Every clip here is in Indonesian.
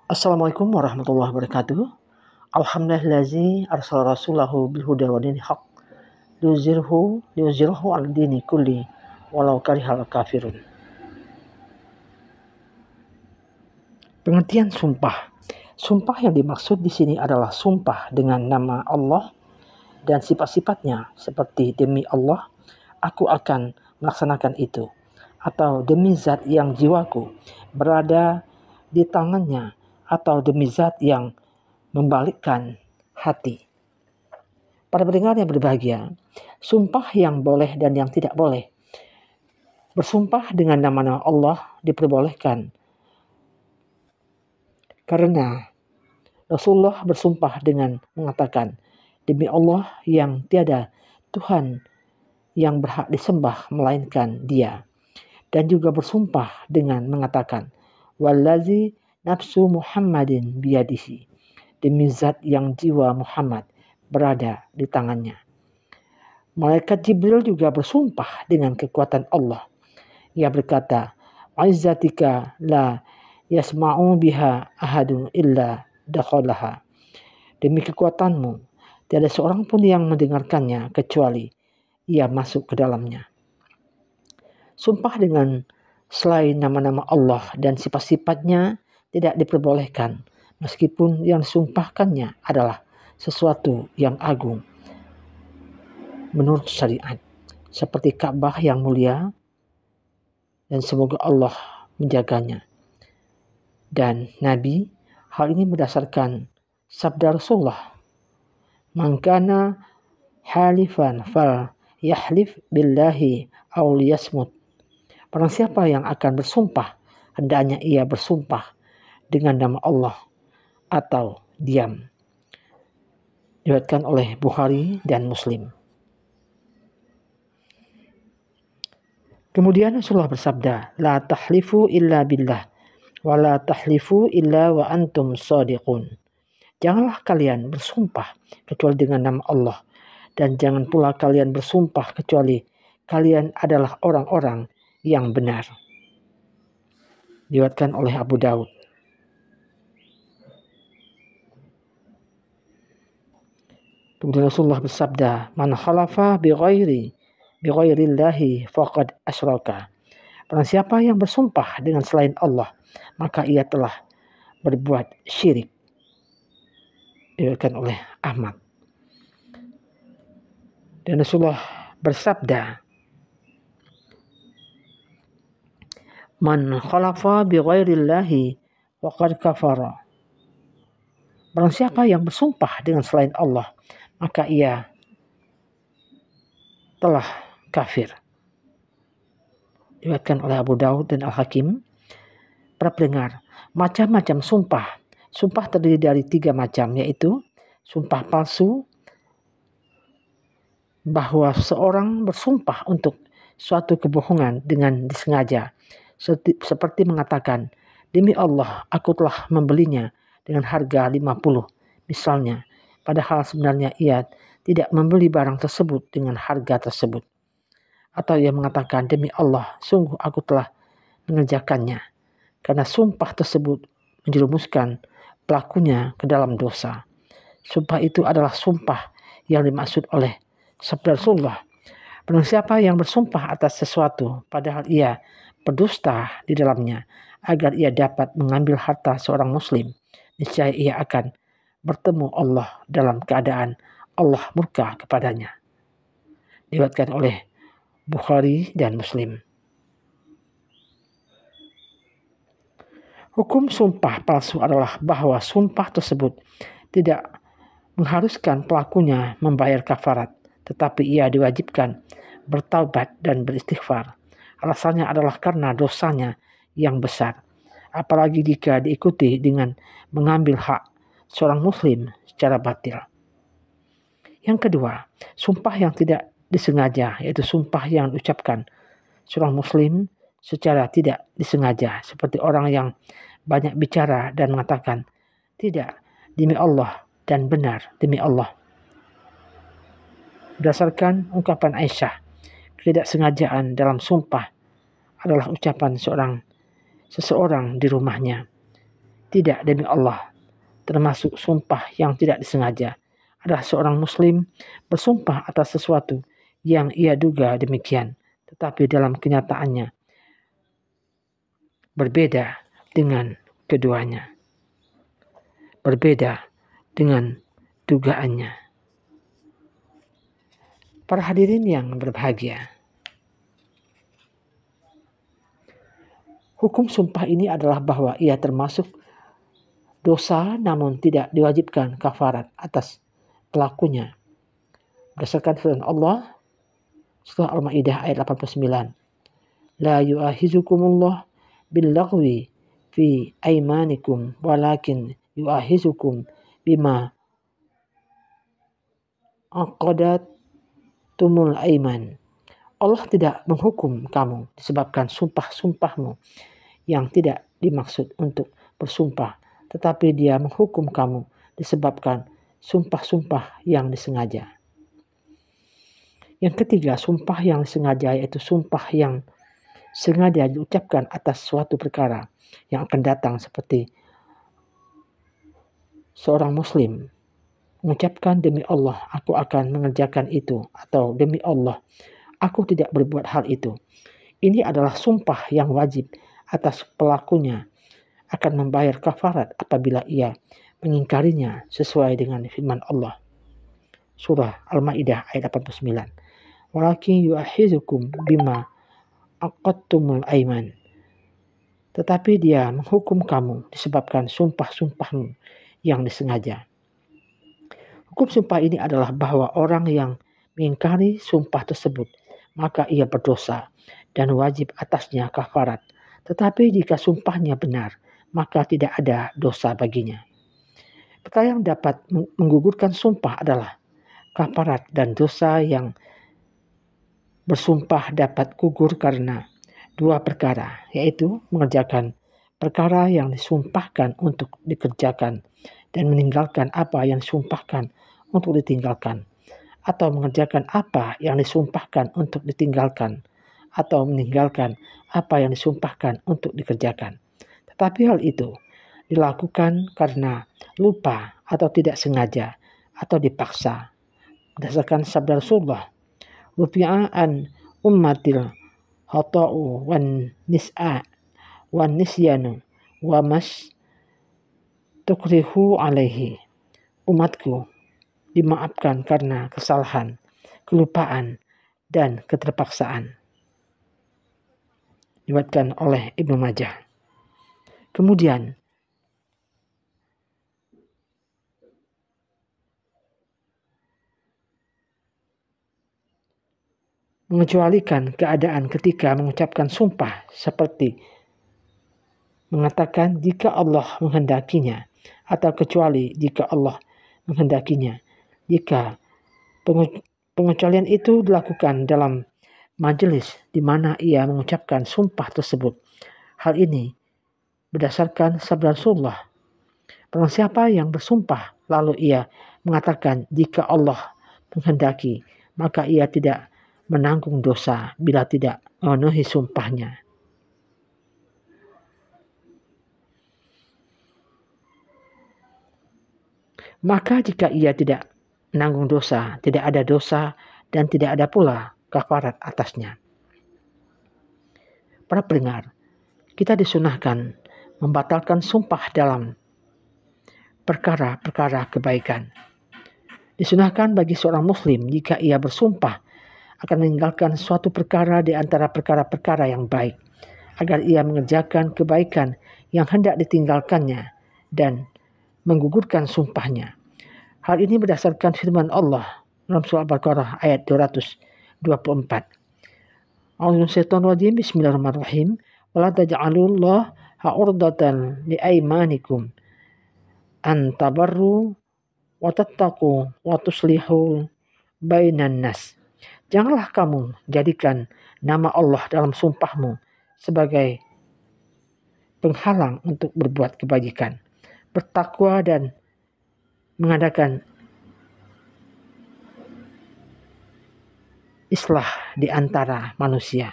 Assalamualaikum warahmatullahi wabarakatuh. Alhamdulillazi arsala rasulahu bil huda wa dinil haq liyuzhirahu 'ala dini kulli walau karihal kafirun. Pengertian sumpah. Sumpah yang dimaksud di sini adalah sumpah dengan nama Allah dan sifat-sifatnya, seperti demi Allah aku akan melaksanakan itu, atau demi zat yang jiwaku berada di tangannya, atau demi zat yang membalikkan hati. Para pendengar yang berbahagia, sumpah yang boleh dan yang tidak boleh. Bersumpah dengan nama-nama Allah diperbolehkan karena Rasulullah bersumpah dengan mengatakan, demi Allah yang tiada Tuhan yang berhak disembah melainkan Dia. Dan juga bersumpah dengan mengatakan, wallazi nafsu Muhammadin biyadihi, demi zat yang jiwa Muhammad berada di tangannya. Malaikat Jibril juga bersumpah dengan kekuatan Allah. Ia berkata, "Izzatika la yasma'u biha ahadun illa dakhalaha." Demi kekuatanmu, tiada seorang pun yang mendengarkannya kecuali ia masuk ke dalamnya. Sumpah dengan selain nama-nama Allah dan sifat-sifatnya tidak diperbolehkan, meskipun yang disumpahkannya adalah sesuatu yang agung menurut syariat, seperti Ka'bah yang mulia dan semoga Allah menjaganya. Dan Nabi, hal ini berdasarkan sabda Rasulullah, "Man kana halifan fal yahlif billahi aw liyasmut." Barang siapa yang akan bersumpah, hendaknya ia bersumpah dengan nama Allah atau diam. Diriwayatkan oleh Bukhari dan Muslim. Kemudian Rasulullah bersabda, "La tahlifu illa billah, wa la tahlifu illa wa antum shadiqun." Janganlah kalian bersumpah kecuali dengan nama Allah, dan jangan pula kalian bersumpah kecuali kalian adalah orang-orang yang benar. Diriwayatkan oleh Abu Daud. Kemudian Rasulullah bersabda, "Man khalafa bi ghairillahi faqad asyraka." Barang siapa yang bersumpah dengan selain Allah, maka ia telah berbuat syirik. Diriwayatkan oleh Ahmad. Dan Rasulullah bersabda, "Man khalafa bi ghairillahi faqad kafara." Barang siapa yang bersumpah dengan selain Allah, maka ia telah kafir. Diriwayatkan oleh Abu Daud dan Al-Hakim. Para pendengar, macam-macam sumpah. Sumpah terdiri dari 3 macam, yaitu sumpah palsu, bahwa seorang bersumpah untuk suatu kebohongan dengan disengaja, seperti mengatakan, demi Allah aku telah membelinya dengan harga 50 misalnya, padahal sebenarnya ia tidak membeli barang tersebut dengan harga tersebut. Atau ia mengatakan, demi Allah sungguh aku telah mengerjakannya, karena sumpah tersebut menjerumuskan pelakunya ke dalam dosa. Sumpah itu adalah sumpah yang dimaksud oleh sabda Rasulullah. Barang siapa yang bersumpah atas sesuatu padahal ia berdusta di dalamnya, agar ia dapat mengambil harta seorang muslim, niscaya ia akan bertemu Allah dalam keadaan Allah murka kepadanya. Diriwayatkan oleh Bukhari dan Muslim. Hukum sumpah palsu adalah bahwa sumpah tersebut tidak mengharuskan pelakunya membayar kafarat, tetapi ia diwajibkan bertaubat dan beristighfar. Alasannya adalah karena dosanya yang besar, apalagi jika diikuti dengan mengambil hak seorang muslim secara batil. Yang kedua, sumpah yang tidak disengaja, yaitu sumpah yang diucapkan seorang muslim secara tidak disengaja, seperti orang yang banyak bicara dan mengatakan, tidak, demi Allah, dan benar demi Allah. Berdasarkan ungkapan Aisyah, ketidaksengajaan dalam sumpah adalah ucapan seseorang di rumahnya tidak demi Allah, termasuk sumpah yang tidak disengaja, adalah seorang muslim bersumpah atas sesuatu yang ia duga demikian, tetapi dalam kenyataannya berbeda dengan keduanya. Berbeda dengan dugaannya. Para hadirin yang berbahagia, hukum sumpah ini adalah bahwa ia termasuk dosa namun tidak diwajibkan kafarat atas pelakunya. Berdasarkan firman Allah surah Al-Maidah ayat 89. La yu'ahizukumullah billaghwi fi aimanikum walakin yu'ahizukum bima aqadatumul aiman. Allah tidak menghukum kamu disebabkan sumpah-sumpahmu yang tidak dimaksud untuk bersumpah, tetapi Dia menghukum kamu disebabkan sumpah-sumpah yang disengaja. Yang ketiga, sumpah yang disengaja yaitu sumpah yang sengaja diucapkan atas suatu perkara yang akan datang, seperti seorang muslim mengucapkan demi Allah aku akan mengerjakan itu, atau demi Allah aku tidak berbuat hal itu. Ini adalah sumpah yang wajib atas pelakunya akan membayar kafarat apabila ia mengingkarinya sesuai dengan firman Allah surah Al-Maidah ayat 89. Walakin yu'ahizukum bima aqadtumul aiman. Tetapi Dia menghukum kamu disebabkan sumpah-sumpahmu yang disengaja. Hukum sumpah ini adalah bahwa orang yang mengingkari sumpah tersebut maka ia berdosa dan wajib atasnya kafarat. Tetapi jika sumpahnya benar, maka tidak ada dosa baginya. Perkara yang dapat menggugurkan sumpah adalah kafarat, dan dosa yang bersumpah dapat gugur karena dua perkara, yaitu mengerjakan perkara yang disumpahkan untuk dikerjakan dan meninggalkan apa yang disumpahkan untuk ditinggalkan, atau mengerjakan apa yang disumpahkan untuk ditinggalkan, atau meninggalkan apa yang disumpahkan untuk dikerjakan. Tetapi hal itu dilakukan karena lupa atau tidak sengaja atau dipaksa. Berdasarkan sabda Rasulullah, rufi'a an ummatil khata'u wan nisyanu wa mas tukrihu alaihi. Umatku dimaafkan karena kesalahan, kelupaan, dan keterpaksaan. Diriwayatkan oleh Ibnu Majah. Kemudian mengecualikan keadaan ketika mengucapkan sumpah, seperti mengatakan jika Allah menghendakinya, atau kecuali jika Allah menghendakinya. Jika pengecualian itu dilakukan dalam majelis di mana ia mengucapkan sumpah tersebut, hal ini berdasarkan sabda Rasulullah, barang siapa yang bersumpah lalu ia mengatakan jika Allah menghendaki, maka ia tidak menanggung dosa bila tidak memenuhi sumpahnya. Maka jika ia tidak menanggung dosa, tidak ada dosa dan tidak ada pula kafarat atasnya. Para pendengar, kita disunahkan membatalkan sumpah dalam perkara-perkara kebaikan. Disunahkan bagi seorang muslim jika ia bersumpah akan meninggalkan suatu perkara di antara perkara-perkara yang baik, agar ia mengerjakan kebaikan yang hendak ditinggalkannya dan menggugurkan sumpahnya. Hal ini berdasarkan firman Allah dalam surah Al-Baqarah ayat 224. A'udzubillahi bismillahirrahmanirrahim. Wala taj'alullaha 'urdatan liaimanikum an tabarru wa tattaqu wa tuslihu bainan nas. Janganlah kamu jadikan nama Allah dalam sumpahmu sebagai penghalang untuk berbuat kebajikan, bertakwa, dan mengadakan islah di antara manusia.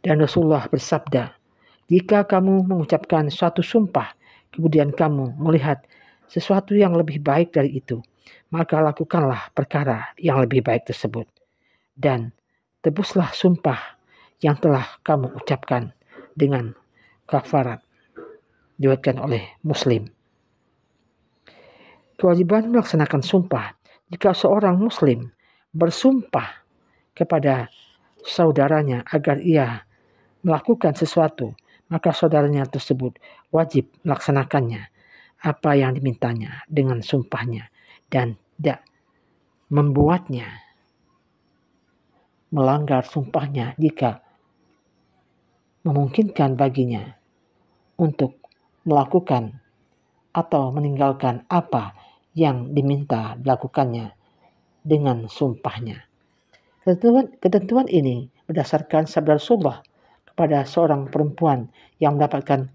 Dan Rasulullah bersabda, jika kamu mengucapkan suatu sumpah kemudian kamu melihat sesuatu yang lebih baik dari itu, maka lakukanlah perkara yang lebih baik tersebut. Dan tebuslah sumpah yang telah kamu ucapkan dengan kafarat. Diriwayatkan oleh Muslim. Kewajiban melaksanakan sumpah. Jika seorang Muslim bersumpah kepada saudaranya agar ia melakukan sesuatu, maka saudaranya tersebut wajib melaksanakannya apa yang dimintanya dengan sumpahnya dan tidak membuatnya melanggar sumpahnya jika memungkinkan baginya untuk melakukan atau meninggalkan apa yang diminta dilakukannya dengan sumpahnya. Ketentuan ini berdasarkan sabda Rasulullah kepada seorang perempuan yang mendapatkan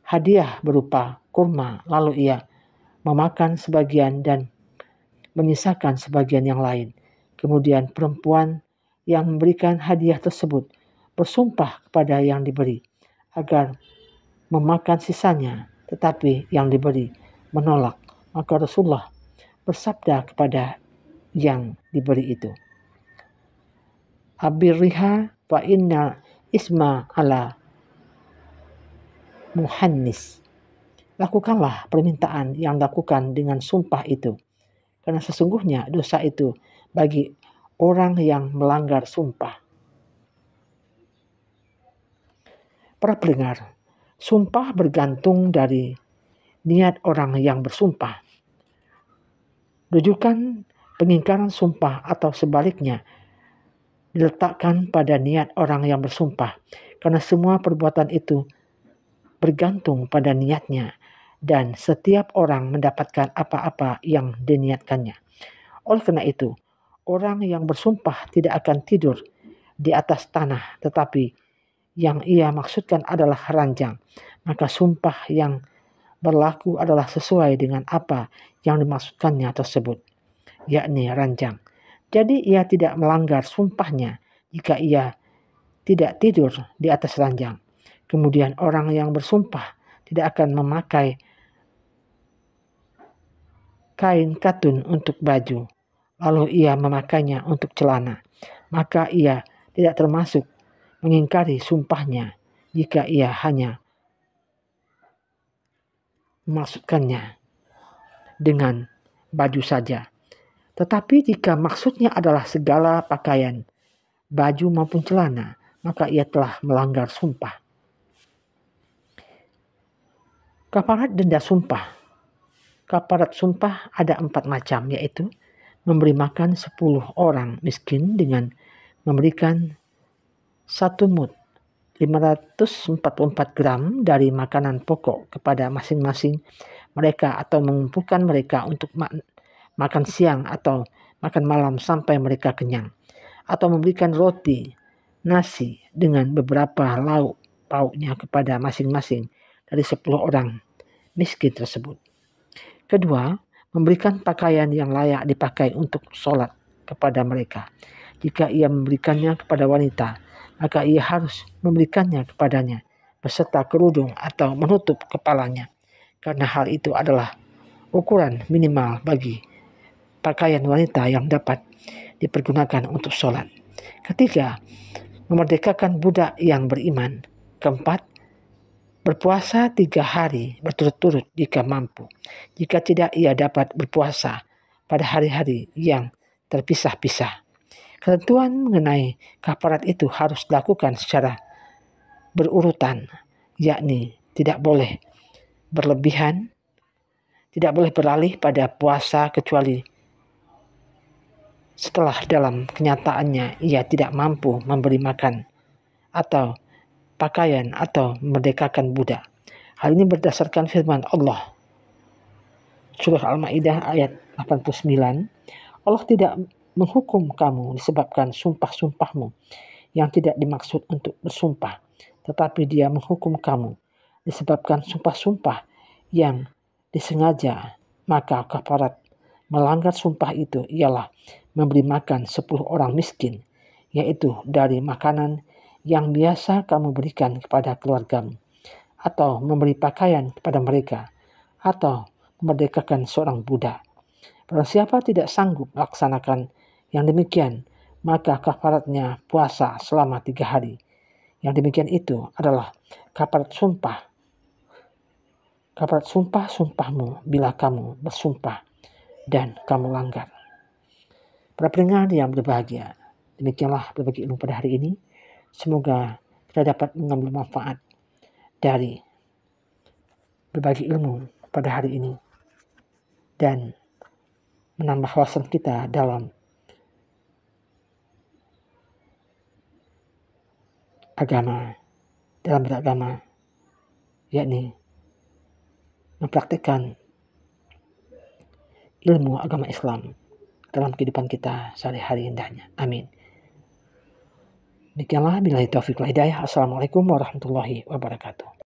hadiah berupa kurma, lalu ia memakan sebagian dan menyisakan sebagian yang lain. Kemudian perempuan yang memberikan hadiah tersebut bersumpah kepada yang diberi agar memakan sisanya, tetapi yang diberi menolak. Maka Rasulullah bersabda kepada yang diberi itu, "Abirriha fa inna isma ala muhannis." Lakukanlah permintaan yang dilakukan dengan sumpah itu, karena sesungguhnya dosa itu bagi orang yang melanggar sumpah. Para pendengar, sumpah bergantung dari niat orang yang bersumpah. Rujukan pengingkaran sumpah atau sebaliknya diletakkan pada niat orang yang bersumpah, karena semua perbuatan itu bergantung pada niatnya dan setiap orang mendapatkan apa-apa yang diniatkannya. Oleh karena itu, orang yang bersumpah tidak akan tidur di atas tanah, tetapi yang ia maksudkan adalah ranjang. Maka sumpah yang berlaku adalah sesuai dengan apa yang dimaksudkannya tersebut, yakni ranjang. Jadi ia tidak melanggar sumpahnya jika ia tidak tidur di atas ranjang. Kemudian orang yang bersumpah tidak akan memakai kain katun untuk baju, lalu ia memakainya untuk celana. Maka ia tidak termasuk mengingkari sumpahnya jika ia hanya memasukkannya dengan baju saja. Tetapi jika maksudnya adalah segala pakaian, baju maupun celana, maka ia telah melanggar sumpah. Kafarat denda sumpah. Kafarat sumpah ada 4 macam, yaitu memberi makan 10 orang miskin dengan memberikan 1 mud 544 gram dari makanan pokok kepada masing-masing mereka, atau mengumpulkan mereka untuk makan siang atau makan malam sampai mereka kenyang, atau memberikan roti, nasi dengan beberapa lauk pauknya kepada masing-masing dari 10 orang miskin tersebut. Kedua, memberikan pakaian yang layak dipakai untuk sholat kepada mereka. Jika ia memberikannya kepada wanita, maka ia harus memberikannya kepadanya beserta kerudung atau menutup kepalanya, karena hal itu adalah ukuran minimal bagi pakaian wanita yang dapat dipergunakan untuk sholat. Ketiga, memerdekakan budak yang beriman. Keempat, berpuasa 3 hari berturut-turut jika mampu. Jika tidak, ia dapat berpuasa pada hari-hari yang terpisah-pisah. Ketentuan mengenai kafarat itu harus dilakukan secara berurutan, yakni tidak boleh berlebihan, tidak boleh beralih pada puasa kecuali setelah dalam kenyataannya ia tidak mampu memberi makan atau pakaian atau memerdekakan budak. Hal ini berdasarkan firman Allah Surah Al-Maidah ayat 89. Allah tidak menghukum kamu disebabkan sumpah-sumpahmu yang tidak dimaksud untuk bersumpah, tetapi dia menghukum kamu disebabkan sumpah-sumpah yang disengaja. Maka kafarat melanggar sumpah itu ialah memberi makan 10 orang miskin, yaitu dari makanan yang biasa kamu berikan kepada keluargamu, atau memberi pakaian kepada mereka, atau memerdekakan seorang budak. Barang siapa tidak sanggup melaksanakan yang demikian, maka kafaratnya puasa selama 3 hari. Yang demikian itu adalah kafarat sumpah. Kafarat sumpahmu bila kamu bersumpah dan kamu langgar. Para pendengar yang berbahagia, demikianlah berbagi ilmu pada hari ini. Semoga kita dapat mengambil manfaat dari berbagi ilmu pada hari ini dan menambah wawasan kita dalam agama, dalam beragama, yakni mempraktikkan ilmu agama Islam dalam kehidupan kita sehari-hari indahnya. Amin. Demikianlah, billahi taufiq wal hidayah. Assalamualaikum warahmatullahi wabarakatuh.